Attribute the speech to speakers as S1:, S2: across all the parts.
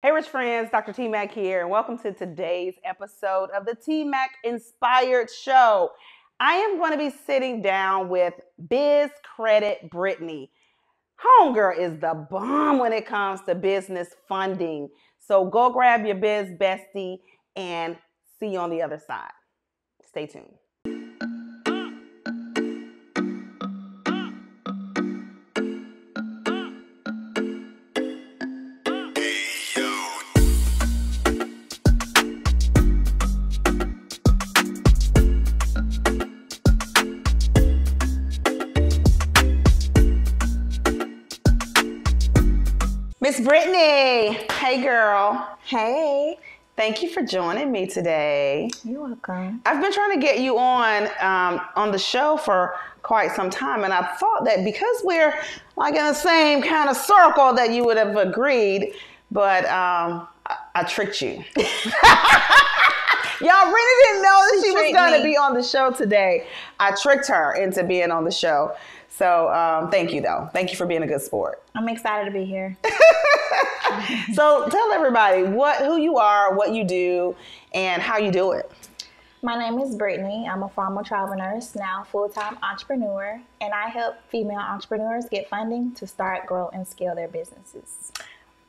S1: Hey, rich friends, Dr. TMac here, and welcome to today's episode of the TMac Inspired Show. I am going to be sitting down with Biz Credit Brittany. Homegirl is the bomb when it comes to business funding. So go grab your biz bestie and see you on the other side. Stay tuned. Miss Brittany, hey girl.
S2: Hey.
S1: Thank you for joining me today.
S2: You're welcome.
S1: I've been trying to get you on the show for quite some time, and I thought that because we're like in the same kind of circle that you would have agreed, but I tricked you. Y'all really didn't know that she was going to be on the show today. I tricked her into being on the show. So thank you, though. Thank you for being a good sport.
S2: I'm excited to be here.
S1: So tell everybody who you are, what you do, and how you do it.
S2: My name is Brittany. I'm a former travel nurse, now full-time entrepreneur, and I help female entrepreneurs get funding to start, grow, and scale their businesses.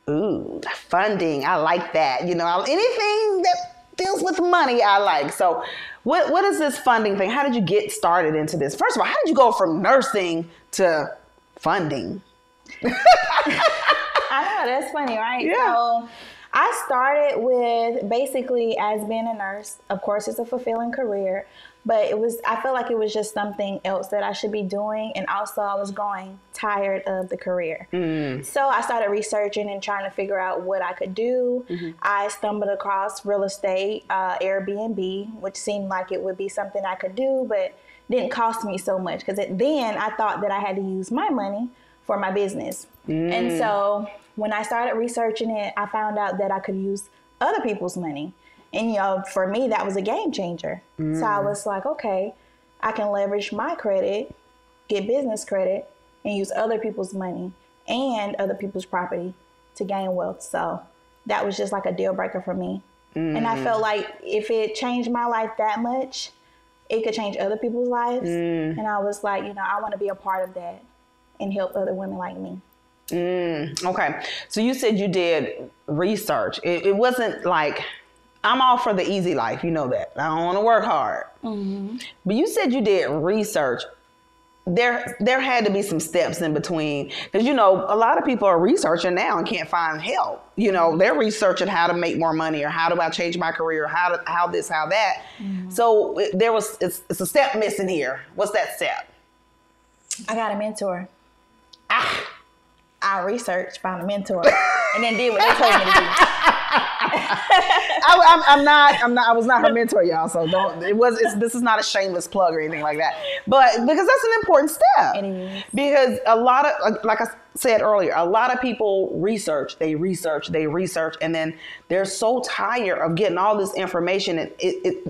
S1: Ooh, funding. I like that. You know, anything that deals with money, I like. So what is this funding thing? How did you get started into this? First of all, how did you go from nursing to funding?
S2: I know, that's funny, right?
S1: Yeah.
S2: So I started with basically as being a nurse. Of course, it's a fulfilling career, but I felt like it was just something else that I should be doing. And also I was growing tired of the career. So I started researching and trying to figure out what I could do. I stumbled across real estate, Airbnb, which seemed like it would be something I could do, but didn't cost me so much. Because then I thought that I had to use my money for my business. And so when I started researching it, I found out that I could use other people's money. And, for me, that was a game changer. So I was like, okay, I can leverage my credit, get business credit, and use other people's money and other people's property to gain wealth. So that was just like a deal breaker for me. And I felt like if it changed my life that much, it could change other people's lives. And I was like, I want to be a part of that and help other women like me.
S1: Okay. So you said you did research. It wasn't like, I'm all for the easy life. You know that. I don't want to work hard. But you said you did research. There had to be some steps in between. Because, a lot of people are researching now and can't find help. They're researching how to make more money or how do I change my career, or how this, how that. So it's a step missing here. What's that step?
S2: I got a mentor. I researched, found a mentor, and then did what they told me to do.
S1: I was not her mentor, y'all. So this is not a shameless plug or anything like that. But because that's an important step.
S2: It is.
S1: Because a lot of, like I said earlier, a lot of people research, and then they're so tired of getting all this information.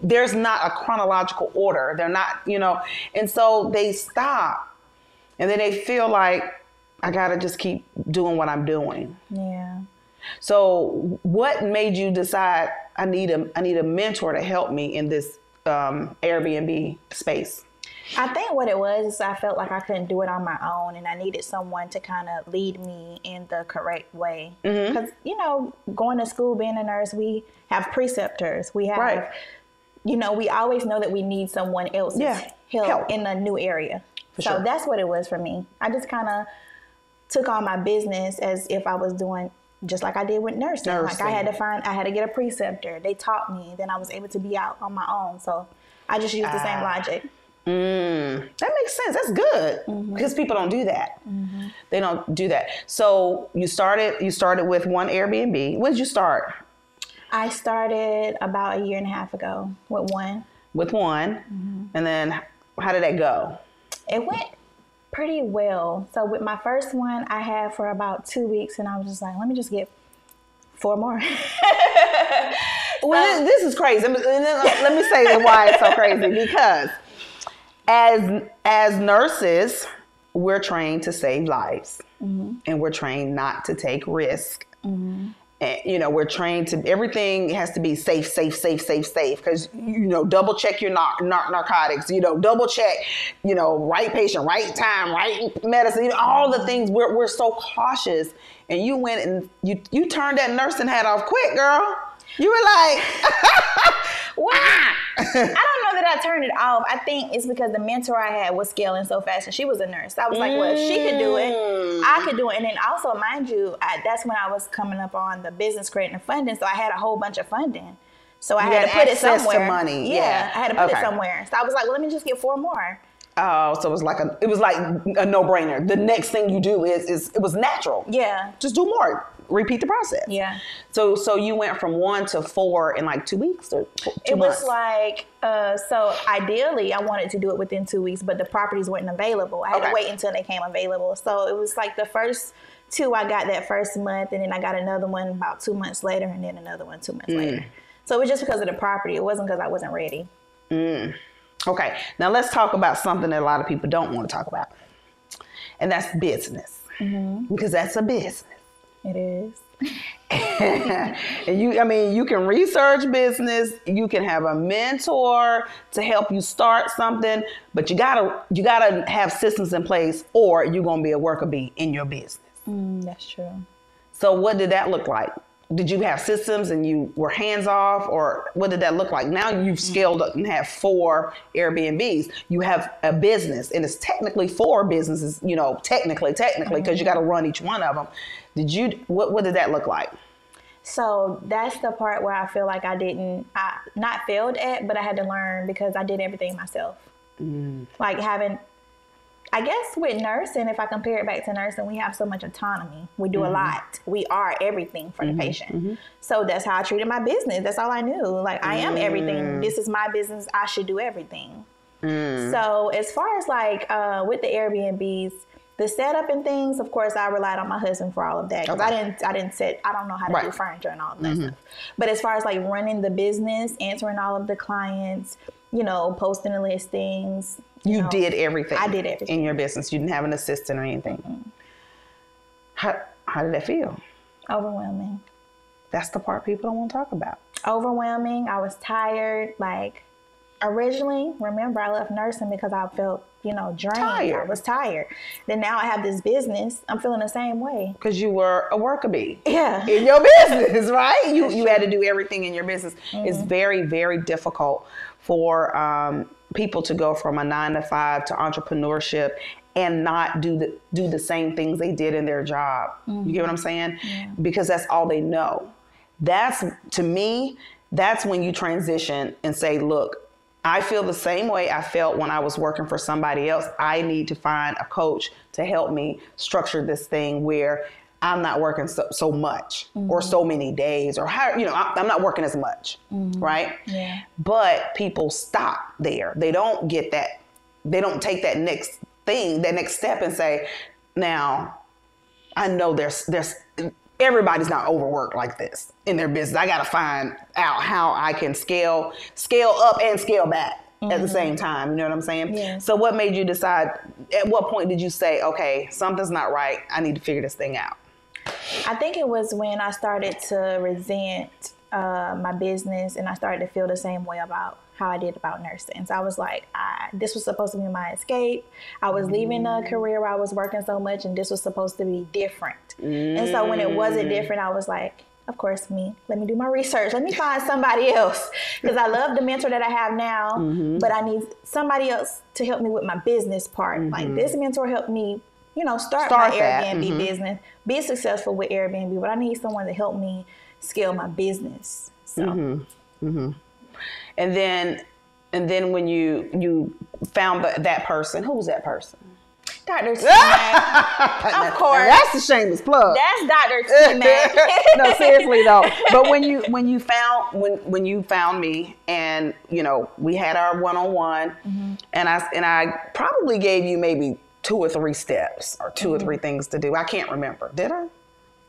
S1: There's not a chronological order. They're not, and so they stop, and then they feel like, I gotta just keep doing what I'm doing.
S2: Yeah.
S1: So what made you decide I need a mentor to help me in this Airbnb space?
S2: I think what it was is I felt like I couldn't do it on my own, and I needed someone to kind of lead me in the correct way. Because, going to school, being a nurse, we have preceptors. We have, we always know that we need someone else's help in a new area. So that's what it was for me. I just kind of took on my business as if I was doing just like I did with nursing. Like I had to get a preceptor. They taught me. Then I was able to be out on my own. So I just used the same logic.
S1: That makes sense. That's good because people don't do that. They don't do that. So you started with one Airbnb. When did you start?
S2: I started about a year and a half ago with one.
S1: And then how did that go?
S2: It went pretty well. So with my first one, I had for about 2 weeks, and I was just like, let me just get 4 more.
S1: Well, this is crazy. Let me say why it's so crazy. Because as nurses, we're trained to save lives, and we're trained not to take risk. And, you know, we're trained to, everything has to be safe. Because, you know, double check your narcotics, you know, double check, you know, right patient, right time, right medicine, you know, all the things. We're so cautious. And you went and you turned that nursing hat off quick, girl. You were like,
S2: well, I don't know that I turned it off. I think it's because the mentor I had was scaling so fast, and she was a nurse. I was like, well, if she could do it, I could do it. And then also, mind you, that's when I was coming up on the business credit and funding, so I had a whole bunch of funding. So I had to put it somewhere.
S1: To money.
S2: Yeah, I had to put it somewhere. So I was like, well, let me just get 4 more.
S1: Oh, so it was like a no-brainer. The next thing you do is it was natural.
S2: Yeah.
S1: Just do more. Repeat the process.
S2: Yeah.
S1: So you went from 1 to 4 in like 2 weeks or 2 months?
S2: It was like, so ideally I wanted to do it within 2 weeks, but the properties weren't available. I had to wait until they came available. So it was like the first 2 I got that first month, and then I got another one about 2 months later, and then another one 2 months later. So it was just because of the property. It wasn't because I wasn't ready.
S1: Okay. Now let's talk about something that a lot of people don't want to talk about. And that's business. Because that's a business.
S2: It is.
S1: And you can research business, you can have a mentor to help you start something, but you gotta have systems in place, or you're gonna be a worker bee in your business.
S2: That's true.
S1: So what did that look like? Did you have systems and you were hands off, or what did that look like? Now you've scaled up and have 4 Airbnbs. You have a business, and it's technically 4 businesses, you know, technically, because you got to run each one of them. What did that look like?
S2: So that's the part where I feel like I not failed at, but I had to learn, because I did everything myself. Like I guess with nursing, if I compare it back to nursing, we have so much autonomy. We do a lot. We are everything for the patient. So that's how I treated my business. That's all I knew. Like, I am everything. This is my business. I should do everything. So as far as like with the Airbnbs, the setup and things, of course, I relied on my husband for all of that. Because I don't know how to do furniture and all of that stuff. But as far as like running the business, answering all of the clients, you know, posting the listings.
S1: You did everything.
S2: I did everything.
S1: In your business. You didn't have an assistant or anything. How did that feel?
S2: Overwhelming.
S1: That's the part people don't want to talk about.
S2: Overwhelming. I was tired. Like, originally, remember, I left nursing because I felt, you know, drained. I was tired. Then now I have this business. I'm feeling the same way. Because
S1: you were a worker bee.
S2: Yeah.
S1: In your business, right? You had to do everything in your business. It's very, very difficult for people to go from a 9-to-5 to entrepreneurship and not do the same things they did in their job. You get what I'm saying? Yeah. Because that's all they know. To me, that's when you transition and say, look, I feel the same way I felt when I was working for somebody else. I need to find a coach to help me structure this thing where I'm not working so much or so many days, or how, you know, I'm not working as much, right? Yeah. But people stop there. They don't get that. They don't take that next thing, that next step, and say, now, I know there's everybody's not overworked like this in their business. I got to find out how I can scale up and scale back at the same time. You know what I'm saying? Yeah. So what made you decide, at what point did you say, okay, something's not right. I need to figure this thing out?
S2: I think it was when I started to resent my business, and I started to feel the same way about how I did about nursing. So I was like, this was supposed to be my escape. I was leaving a career where I was working so much, and this was supposed to be different. And so when it wasn't different, I was like, of course, let me do my research. Let me find somebody else. Because I love the mentor that I have now, but I need somebody else to help me with my business part. Like, this mentor helped me, you know, start my Airbnb business, be successful with Airbnb, but I need someone to help me scale my business. So.
S1: And then when you found that person, who was that person?
S2: Dr. TMac. Of course.
S1: Now that's a shameless plug.
S2: That's Dr. TMac.
S1: No, seriously though. But when you found me, and you know, we had our one-on-one, and I probably gave you maybe 2 or 3 steps or 2 or 3 things to do. I can't remember. Did I?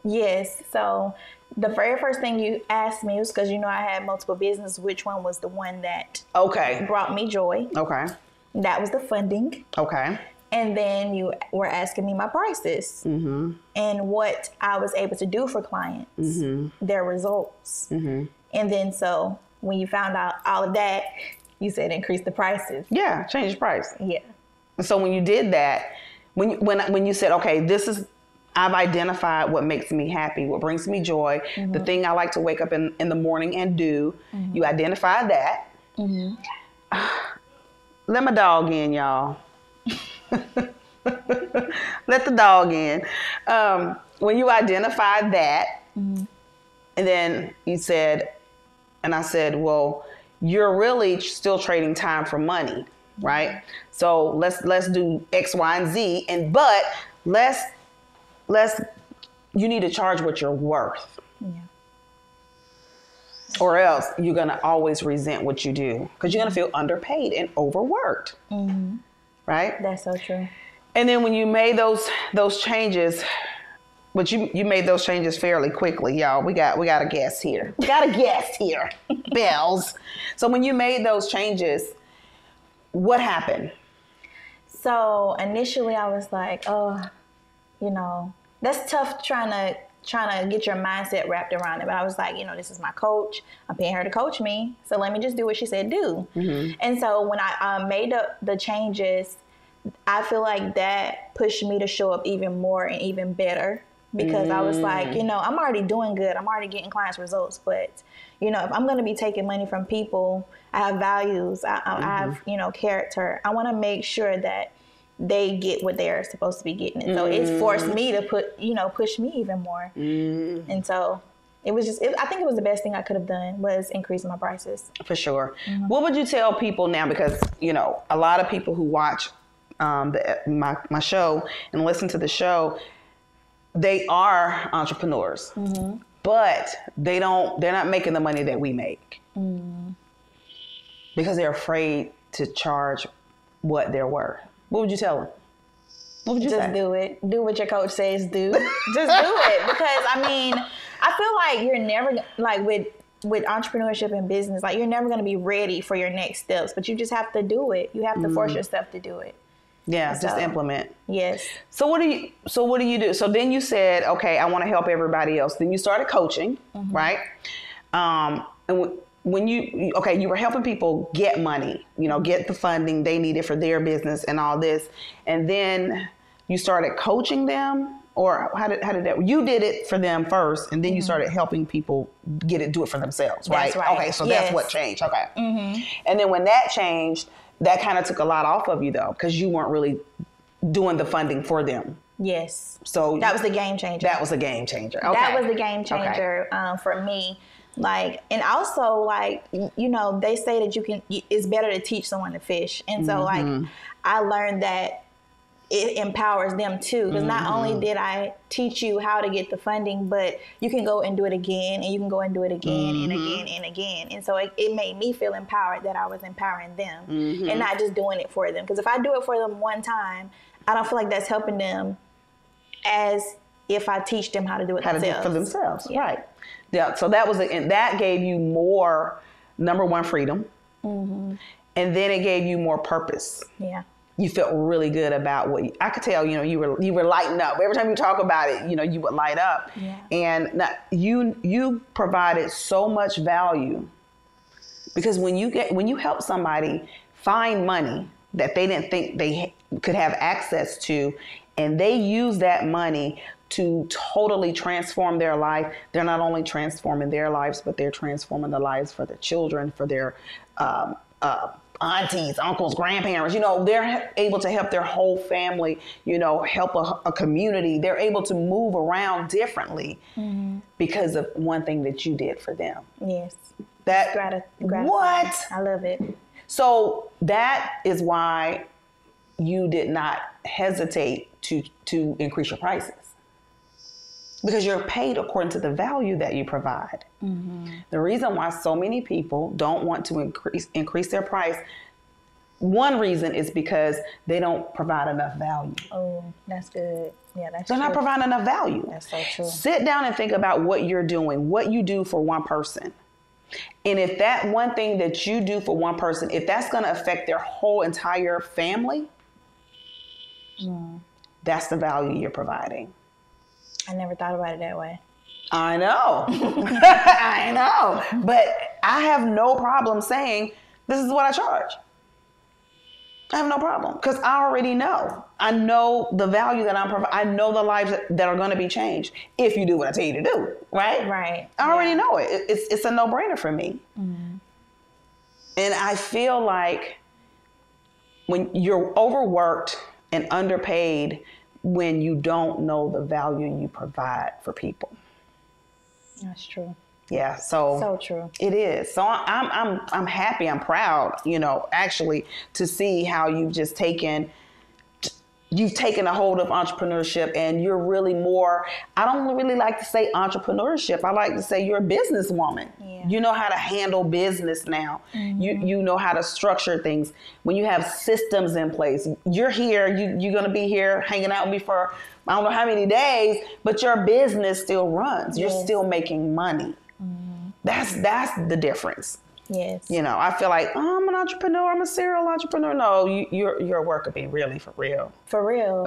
S2: Yes. So the very first thing you asked me was, because you know I had multiple businesses, which one was the one that brought me joy.
S1: Okay.
S2: That was the funding.
S1: Okay.
S2: And then you were asking me my prices and what I was able to do for clients, their results. And then so when you found out all of that, you said increase the prices.
S1: Yeah, change the price.
S2: Yeah.
S1: So when you did that, when you said, okay, I've identified what makes me happy, what brings me joy, the thing I like to wake up in the morning and do, you identified that. Let my dog in, y'all. Let the dog in. When you identified that, and then you said, and I said, well, you're really still trading time for money, right? So let's do X, Y, and Z, but you need to charge what you're worth. Yeah. Or else you're gonna always resent what you do because you're gonna feel underpaid and overworked. Right?
S2: That's so true.
S1: And then when you made those changes, but you made those changes fairly quickly, y'all. We got a guest here. We got a guest here. Bells. So when you made those changes, what happened?
S2: So initially I was like, oh, that's tough trying to get your mindset wrapped around it. But I was like, this is my coach. I'm paying her to coach me. So let me just do what she said do. And so when I made the changes, I feel like that pushed me to show up even more and even better because I was like, I'm already doing good. I'm already getting clients results. But, if I'm going to be taking money from people, I have values, I have, character. I want to make sure that they get what they're supposed to be getting. And so it forced me to push me even more. And so it was I think it was the best thing I could have done was increasing my prices. For sure.
S1: What would you tell people now? Because, a lot of people who watch my show and listen to the show, they are entrepreneurs, but they're not making the money that we make because they're afraid to charge what they're worth. What would you tell them? What would you say?
S2: Just do it. Do what your coach says do. Just do it. Because I feel like you're never with entrepreneurship and business, you're never going to be ready for your next steps, but you just have to do it. You have to force yourself to do it.
S1: Yeah, just implement.
S2: Yes.
S1: So what do you do? So then you said, okay, I want to help everybody else. Then you started coaching, right? And when you were helping people get money, get the funding they needed for their business and all this, and then you started coaching them, or how did that? You did it for them first, and then you started helping people do it for themselves, right?
S2: That's right.
S1: Okay, so that's what changed. Okay. And then when that changed, that kind of took a lot off of you, though, because you weren't really doing the funding for them.
S2: Yes.
S1: So
S2: that was the game changer.
S1: That was a game changer. Okay.
S2: That was the game changer for me. And also they say that it's better to teach someone to fish. And so I learned that it empowers them too. Because not only did I teach you how to get the funding, but you can go and do it again, and you can go and do it again and again and again. And so it made me feel empowered that I was empowering them and not just doing it for them. Because if I do it for them one time, I don't feel like that's helping them as if I teach them how to do it themselves.
S1: Do it for themselves, right. Yeah, so that gave you more, number one, freedom. And then it gave you more purpose.
S2: Yeah.
S1: You felt really good about I could tell, you were lighting up. Every time you talk about it, you would light up.
S2: Yeah.
S1: And you provided so much value because when you help somebody find money that they didn't think they could have access to, and they use that money to totally transform their life, they're not only transforming their lives, but they're transforming the lives for their children, for their aunties, uncles, grandparents. They're able to help their whole family, help a community. They're able to move around differently because of one thing that you did for them.
S2: Yes.
S1: That what?
S2: I love it.
S1: So that is why you did not hesitate to increase your prices. Because you're paid according to the value that you provide. The reason why so many people don't want to increase their price, one reason is because they don't provide enough value.
S2: Oh, that's good. Yeah,
S1: They're not providing enough value.
S2: That's so true.
S1: Sit down and think about what you're doing, what you do for one person. And if that one thing that you do for one person, if that's going to affect their whole entire family, That's the value you're providing.
S2: I never thought about it that way.
S1: I know. I know. But I have no problem saying, this is what I charge. I have no problem because I already know. I know the value that I'm providing. I know the lives that are going to be changed if you do what I tell you to do, right?
S2: Right.
S1: I already know it. It's a no-brainer for me. And I feel like when you're overworked and underpaid, when you don't know the value you provide for people.
S2: That's true.
S1: Yeah, so
S2: true.
S1: It is. So I'm happy. I'm proud. Actually, to see how you've taken a hold of entrepreneurship, and you're really more. I don't really like to say entrepreneurship. I like to say you're a businesswoman. Yeah. You know how to handle business now. You know how to structure things. When you have systems in place, you're here. You're going to be here hanging out with me for I don't know how many days, but your business still runs. Yes. You're still making money. That's the difference.
S2: Yes.
S1: I feel like, I'm an entrepreneur. I'm a serial entrepreneur. No, you're a worker bee, really, for real.
S2: For real.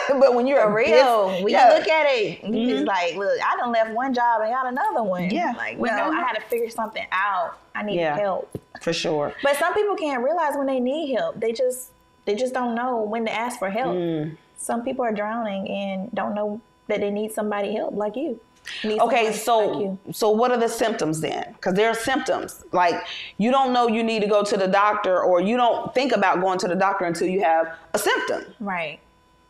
S1: But when you're
S2: for real, when you look at it, you just like, look, I done left one job and got another one.
S1: Yeah.
S2: Like, no, I had to figure something out. I need help.
S1: For sure.
S2: But some people can't realize when they need help. They just don't know when to ask for help. Some people are drowning and don't know that they need somebody help like you.
S1: Okay, so what are the symptoms then? Because there are symptoms. Like, you don't know you need to go to the doctor, or you don't think about going to the doctor until you have a symptom.
S2: Right.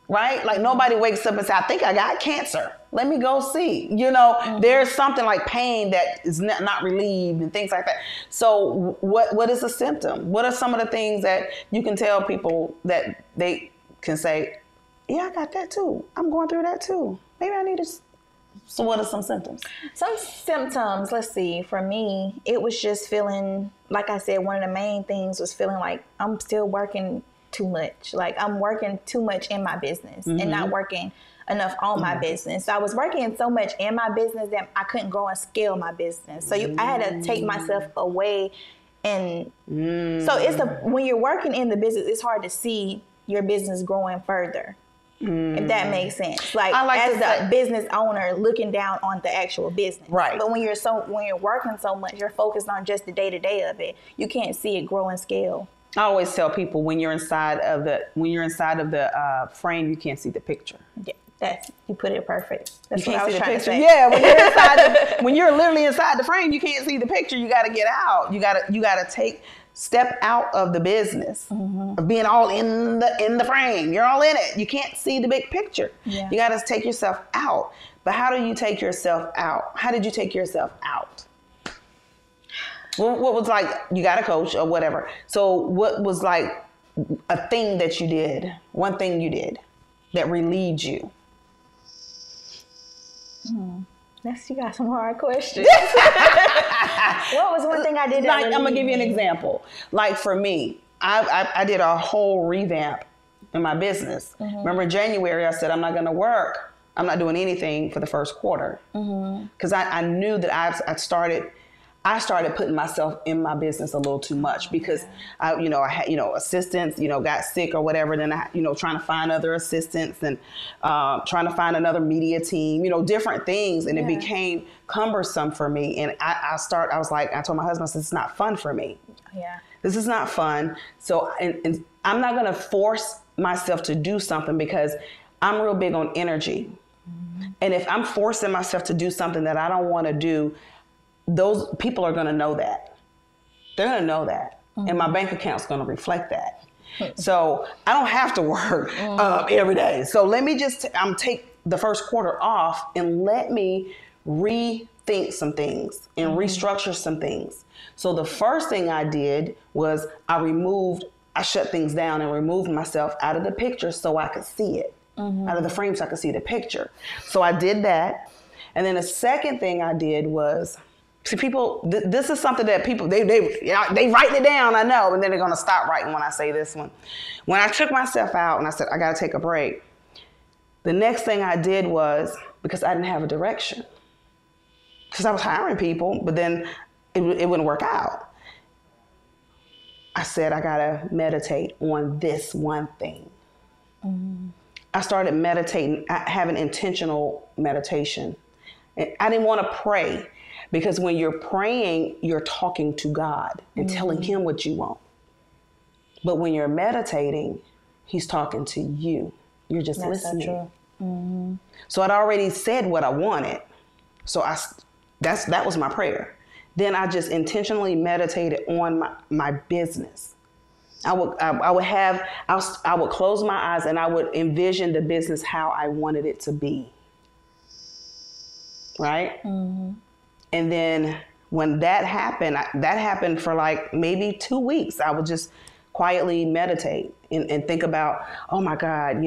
S1: Right? Like, nobody wakes up and says, I think I got cancer. Let me go see. There's something like pain that is not relieved and things like that. So what is a symptom? What are some of the things that you can tell people that they can say, yeah, I got that too. I'm going through that too. Maybe I need to... So what are some symptoms?
S2: Some symptoms, let's see, for me, it was just feeling, like I said, one of the main things was feeling like I'm still working too much. Like, I'm working too much in my business and not working enough on my business. So I was working so much in my business that I couldn't grow and scale my business. So I had to take myself away. And so when you're working in the business, it's hard to see your business growing further. If that makes sense. Like as the business owner looking down on the actual business.
S1: Right.
S2: But when you're working so much, you're focused on just the day-to-day of it. You can't see it grow and scale.
S1: I always tell people when you're inside of the frame, you can't see the picture.
S2: Yeah, you put it perfect. That's
S1: you
S2: what I was trying to say.
S1: Yeah, when you're when you're literally inside the frame, you can't see the picture. You got to get out. You got to step out of the business of being all in the frame. You're all in it. You can't see the big picture. Yeah. You got to take yourself out. But how do you take yourself out? How did you take yourself out? What was like, you got a coach or whatever. So what was like a thing that you did, one thing you did that relieved you?
S2: You got some hard questions. What was one thing I did?
S1: Like, I'm gonna give you an example. Like, for me, I did a whole revamp in my business. Remember in January, I said I'm not gonna work. I'm not doing anything for the first quarter because I knew that I started putting myself in my business a little too much because I had, assistants, got sick or whatever. Then I, trying to find other assistants and trying to find another media team, different things. And it became cumbersome for me. And I told my husband, I said, it's not fun for me.
S2: Yeah.
S1: This is not fun. So, and I'm not going to force myself to do something because I'm real big on energy. And if I'm forcing myself to do something that I don't want to do, those people are going to know that. They're going to know that. And my bank account's going to reflect that. So I don't have to work every day. So let me just take the first quarter off and let me rethink some things and restructure some things. So the first thing I did was I shut things down and removed myself out of the picture so I could see it. Out of the frame so I could see the picture. So I did that. And then the second thing I did was, see, people, this is something that people, they write it down, I know, and then they're going to stop writing when I say this one. When I took myself out and I said, I got to take a break, the next thing I did was, because I didn't have a direction, because I was hiring people, but then it wouldn't work out. I said, I got to meditate on this one thing. I started meditating, having intentional meditation. I didn't want to pray because when you're praying, you're talking to God and telling him what you want. But when you're meditating, he's talking to you. You're just listening. So true. So I'd already said what I wanted. So that was my prayer. Then I just intentionally meditated on my business. I would close my eyes and I would envision the business how I wanted it to be. Right? And then when that happened for like maybe 2 weeks. I would just quietly meditate and think about, oh my God,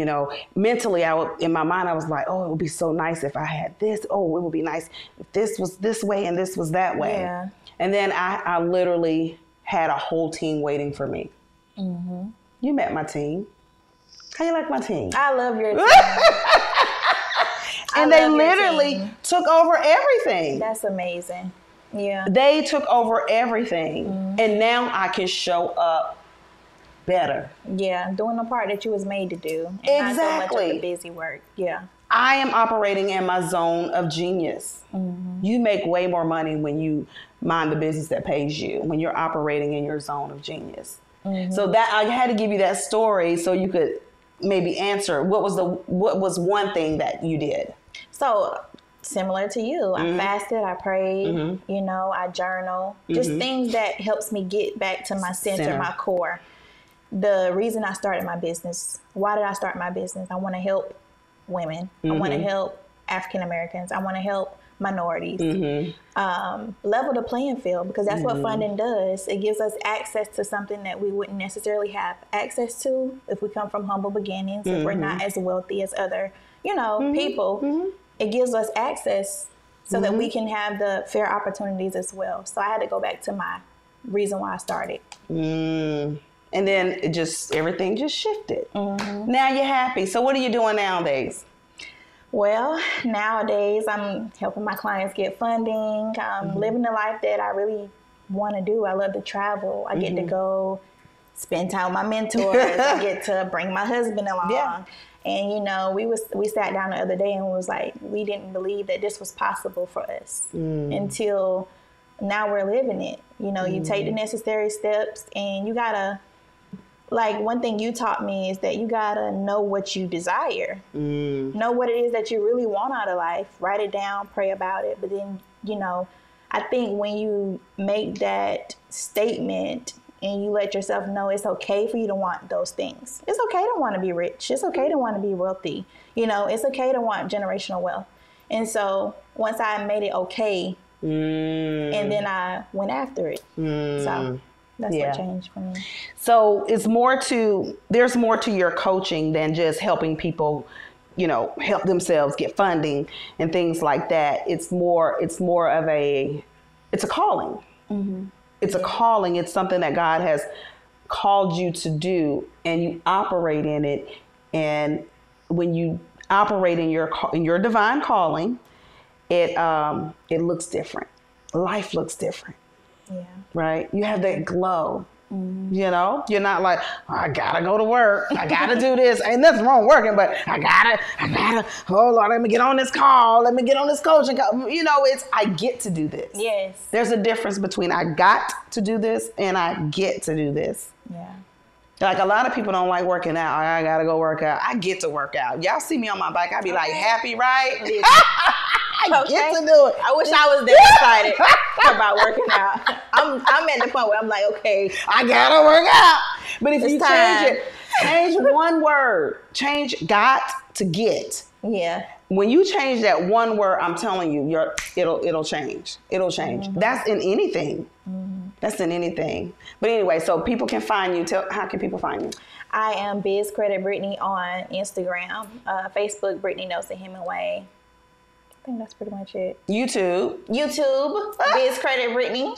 S1: mentally in my mind, I was like, oh, it would be so nice if I had this. Oh, it would be nice if this was this way and this was that way. Yeah. And then I literally had a whole team waiting for me. You met my team. How you like my team?
S2: I love your team.
S1: And they literally took over everything.
S2: That's amazing. Yeah.
S1: They took over everything. And now I can show up better.
S2: Yeah, doing the part that you was made to do. And
S1: exactly.
S2: Not so much of the busy work. Yeah.
S1: I am operating in my zone of genius. You make way more money when you mind the business that pays you, when you're operating in your zone of genius. So that I had to give you that story so you could maybe answer what was one thing that you did.
S2: So similar to you, I fasted, I prayed, I journal, just things that helps me get back to my center, my core. The reason I started my business, why did I start my business? I want to help women. I want to help African Americans. I want to help minorities. Level the playing field, because that's what funding does. It gives us access to something that we wouldn't necessarily have access to if we come from humble beginnings, if we're not as wealthy as other, people. It gives us access so that we can have the fair opportunities as well. So I had to go back to my reason why I started.
S1: And then everything just shifted. Now you're happy. So what are you doing nowadays?
S2: Well, nowadays I'm helping my clients get funding. I'm living the life that I really want to do. I love to travel. I get to go spend time with my mentors. I get to bring my husband along. Yeah. And, we sat down the other day and was like, we didn't believe that this was possible for us until now we're living it. You take the necessary steps and you got to, like, one thing you taught me is that you got to know what you desire. Know what it is that you really want out of life. Write it down, pray about it. But then, I think when you make that statement and you let yourself know it's okay for you to want those things. It's okay to want to be rich. It's okay to want to be wealthy. It's okay to want generational wealth. And so once I made it okay, and then I went after it. So that's what changed for me.
S1: So there's more to your coaching than just helping people, help themselves get funding and things like that. It's more of it's a calling. It's a calling. It's something that God has called you to do, and you operate in it. And when you operate in your divine calling, it looks different. Life looks different. Yeah. Right? You have that glow. You're not like, oh, I gotta go to work. I gotta do this. Ain't nothing wrong with working, but I gotta, hold on, let me get on this call. Let me get on this coaching call. I get to do this.
S2: Yes.
S1: There's a difference between I got to do this and I get to do this. Yeah. Like, a lot of people don't like working out. I gotta go work out. I get to work out. Y'all see me on my bike, I be like, happy, right? I get to do it.
S2: I wish I was that excited about working out. I'm at the point where I'm like, okay,
S1: I gotta work out. But if you change one word, change got to get.
S2: Yeah.
S1: When you change that one word, I'm telling you, it'll change. It'll change. That's in anything. That's in anything. But anyway, so people can find you. How can people find you?
S2: I am Biz Credit Brittany on Instagram, Facebook, Brittany Nelson Hemingway. I think that's pretty much it.
S1: YouTube,
S2: Biz Credit Brittany.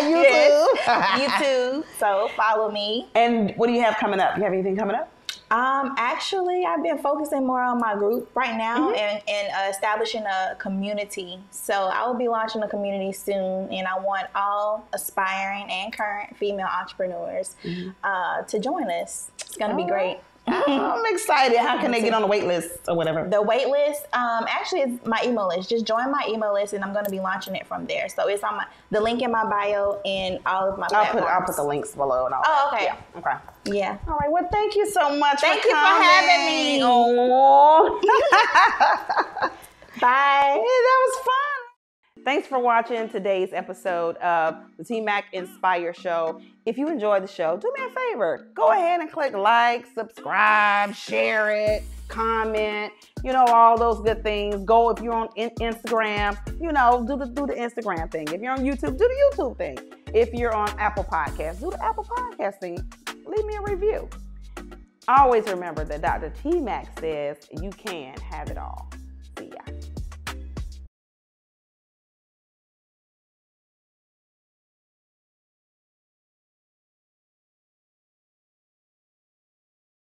S2: YouTube. So follow me.
S1: And what do you have coming up? You have anything coming up?
S2: Actually, I've been focusing more on my group right now and establishing a community. So I will be launching a community soon, and I want all aspiring and current female entrepreneurs to join us. It's going to be great.
S1: I'm excited. How can they get on the wait list or whatever?
S2: The wait list, actually, it's my email list. Just join my email list, and I'm going to be launching it from there. So it's on the link in my bio and all of my platforms.
S1: I'll put the links below and all.
S2: Oh, okay.
S1: Yeah. Okay.
S2: Yeah.
S1: All right. Well, thank you so much.
S2: Thank you for having me.
S1: Oh.
S2: Bye.
S1: Yeah, that was fun. Thanks for watching today's episode of the TMac Inspire Show. If you enjoyed the show, do me a favor. Go ahead and click like, subscribe, share it, comment, all those good things. Go if you're on Instagram, do the Instagram thing. If you're on YouTube, do the YouTube thing. If you're on Apple Podcasts, do the Apple Podcast thing. Leave me a review. Always remember that Dr. TMac says you can have it all.